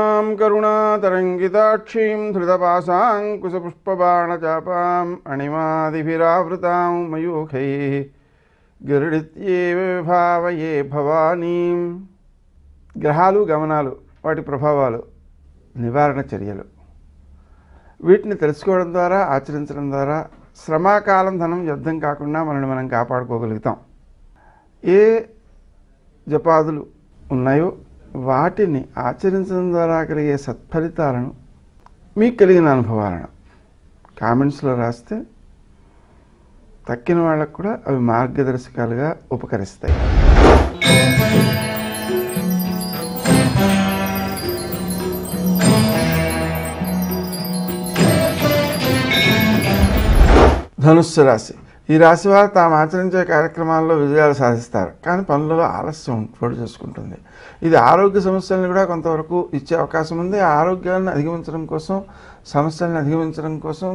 కరుణాం కరుణాతరంగితాక్షీం ధృతపాశాంకుశపుష్పబాణచాపాం అణిమాదిభిరావృతాం మయూఖైః గరుడిత్యేవ విభావయే భవానీం. గ్రహాలు గమనాలు, వాటి ప్రభావాలు, నివారణ చర్యలు, వీటిని తెలుసుకోవడం ద్వారా, ఆచరించడం ద్వారా శ్రమాకాలం ధనం వ్యర్థం కాకుండా మనల్ని మనం కాపాడుకోగలుగుతాం. ఏ జపాదులు ఉన్నాయో వాటిని ఆచరించడం ద్వారా కలిగే సత్ఫలితాలను, మీకు కలిగిన అనుభవాలను కామెంట్స్లో రాస్తే తక్కిన వాళ్ళకు కూడా అవి మార్గదర్శకాలుగా ఉపకరిస్తాయి. ధనుస్సు రాశి. ఈ రాశి వారు తాము ఆచరించే కార్యక్రమాల్లో విజయాలు సాధిస్తారు, కానీ పనులలో ఆలస్యం చోటు చేసుకుంటుంది. ఇది ఆరోగ్య సమస్యలను కూడా కొంతవరకు ఇచ్చే అవకాశం ఉంది. ఆరోగ్యాన్ని అధిగమించడం కోసం, సమస్యలను అధిగమించడం కోసం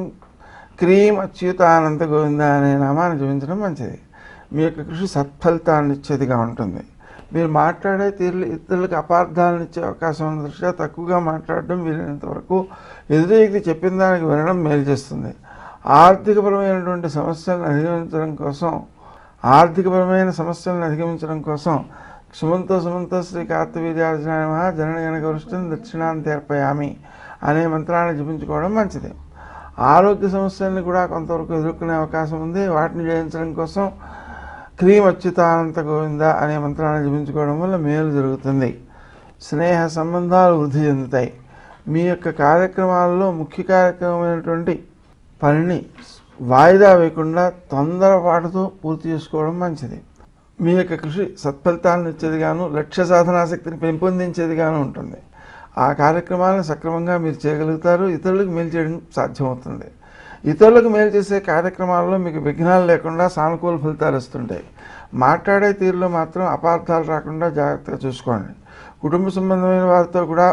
క్రీం అచ్యుతానంత గోవింద అనే నామాన్ని జపించడం మంచిది. మీ యొక్క కృషి సత్ఫలితాన్ని ఇచ్చేదిగా ఉంటుంది. మీరు మాట్లాడే తీరులు ఇతరులకు అపార్థాలను ఇచ్చే అవకాశం ఉన్న దృష్ట్యా తక్కువగా మాట్లాడడం, వీలైనంత వరకు ఎదురు వ్యక్తి చెప్పిన దానికి వినడం మేలు చేస్తుంది. ఆర్థికపరమైన సమస్యలను అధిగమించడం కోసం సుమంతో శ్రీ కార్తవీర్యార్జునాయ నమః జననగణగరుష్టం దక్షిణాంతర్పయామి అనే మంత్రాన్ని జపించుకోవడం మంచిది. ఆరోగ్య సమస్యలను కూడా కొంతవరకు ఎదుర్కొనే అవకాశం ఉంది. వాటిని జయించడం కోసం క్రీం అచ్యుతానంత గోవింద అనే మంత్రాన్ని జపించుకోవడం వల్ల మేలు జరుగుతుంది. స్నేహ సంబంధాలు వృద్ధి చెందుతాయి. మీ యొక్క కార్యక్రమాల్లో ముఖ్య కార్యక్రమమైనటువంటి పనిని వాయిదా వేయకుండా తొందరపాటుతో పూర్తి చేసుకోవడం మంచిది. మీ యొక్క కృషి సత్ఫలితాలను ఇచ్చేదిగాను, లక్ష్య సాధనాశక్తిని పెంపొందించేదిగాను ఉంటుంది. ఆ కార్యక్రమాలను సక్రమంగా మీరు చేయగలుగుతారు. ఇతరులకు మేలు చేయడం సాధ్యమవుతుంది. ఇతరులకు మేలు చేసే కార్యక్రమాల్లో మీకు విఘ్నాలు లేకుండా సానుకూల ఫలితాలు వస్తుంటాయి. మాట్లాడే తీరులో మాత్రం అపార్థాలు రాకుండా జాగ్రత్తగా చూసుకోండి. కుటుంబ సంబంధమైన వారితో కూడా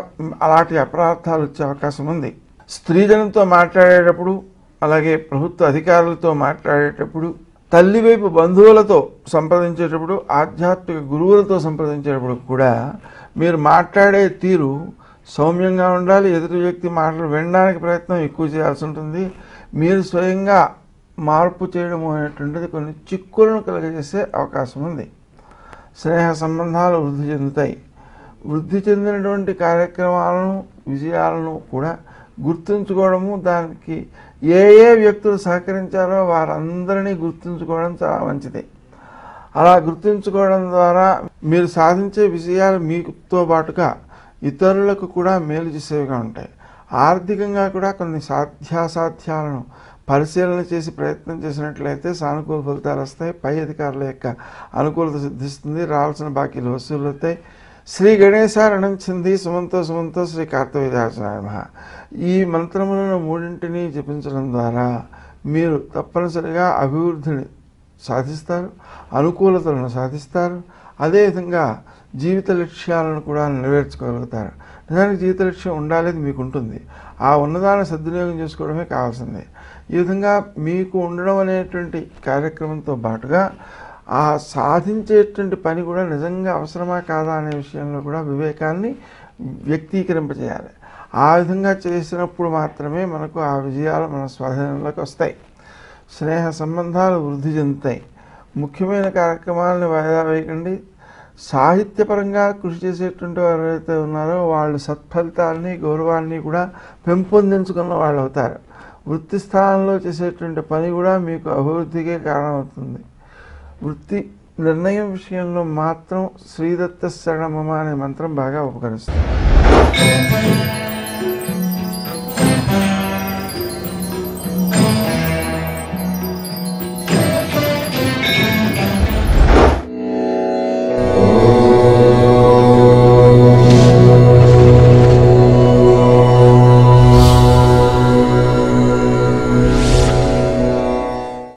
అలాంటి అపార్థాలు వచ్చే అవకాశం ఉంది. స్త్రీజనంతో మాట్లాడేటప్పుడు, అలాగే ప్రభుత్వ అధికారులతో మాట్లాడేటప్పుడు, తల్లి వైపు బంధువులతో సంప్రదించేటప్పుడు, ఆధ్యాత్మిక గురువులతో సంప్రదించేటప్పుడు కూడా మీరు మాట్లాడే తీరు సౌమ్యంగా ఉండాలి. ఎదుటి వ్యక్తి మాటలు వినడానికి ప్రయత్నం ఎక్కువ చేయాల్సి ఉంటుంది. మీరు స్వయంగా మార్పు చేయడం అనేటువంటిది కొన్ని చిక్కులను కలుగజేసే అవకాశం ఉంది. స్నేహ సంబంధాలు వృద్ధి చెందుతాయి. వృద్ధి చెందినటువంటి కార్యక్రమాలను, విజయాలను కూడా గుర్తుంచుకోవడము, దానికి ఏ వ్యక్తులు సహకరించారో వారందరినీ గుర్తుంచుకోవడం చాలా మంచిది. అలా గుర్తుంచుకోవడం ద్వారా మీరు సాధించే విజయాలు మీతో పాటుగా ఇతరులకు కూడా మేలు చేసేవిగా ఉంటాయి. ఆర్థికంగా కూడా కొన్ని సాధ్యాసాధ్యాలను పరిశీలన చేసి ప్రయత్నం చేసినట్లయితే సానుకూల ఫలితాలు వస్తాయి. పై అధికారుల యొక్క అనుకూలత సిద్ధిస్తుంది. రావాల్సిన బాకీలు వసూలు అవుతాయి. శ్రీ గణేశారణం చింది సుమంతో శ్రీ కార్తవీర్యార్జునాయ నమః ఈ మంత్రములను మూడింటిని జపించడం ద్వారా మీరు తప్పనిసరిగా అభివృద్ధిని సాధిస్తారు, అనుకూలతలను సాధిస్తారు. అదేవిధంగా జీవిత లక్ష్యాలను కూడా నెరవేర్చుకోగలుగుతారు. నిజానికి జీవిత లక్ష్యం ఉండాలి, మీకు ఉంటుంది. ఆ ఉన్నదాన్ని సద్వినియోగం చేసుకోవడమే కావాల్సింది. ఈ విధంగా మీకు ఉండడం అనేటువంటి కార్యక్రమంతో పాటుగా ఆ సాధించేటువంటి పని కూడా నిజంగా అవసరమా కాదా అనే విషయంలో కూడా వివేకాన్ని వ్యక్తీకరింపజేయాలి. ఆ విధంగా చేసినప్పుడు మాత్రమే మనకు ఆ విజయాలు మన స్వాధీనంలోకి వస్తాయి. స్నేహ సంబంధాలు వృద్ధి చెందుతాయి. ముఖ్యమైన కార్యక్రమాలను వాయిదా వేయకండి. సాహిత్యపరంగా కృషి చేసేటువంటి వారు ఎవరైతే ఉన్నారో వాళ్ళు సత్ఫలితాలని, గౌరవాన్ని కూడా పెంపొందించుకున్న వాళ్ళు అవుతారు. వృత్తి స్థానంలో చేసేటువంటి పని కూడా మీకు అభివృద్ధికే కారణమవుతుంది. వృత్తి నిర్ణయం విషయంలో మాత్రం శ్రీదత్త శరణమమ అనే మంత్రం బాగా ఉపకరిస్తుంది.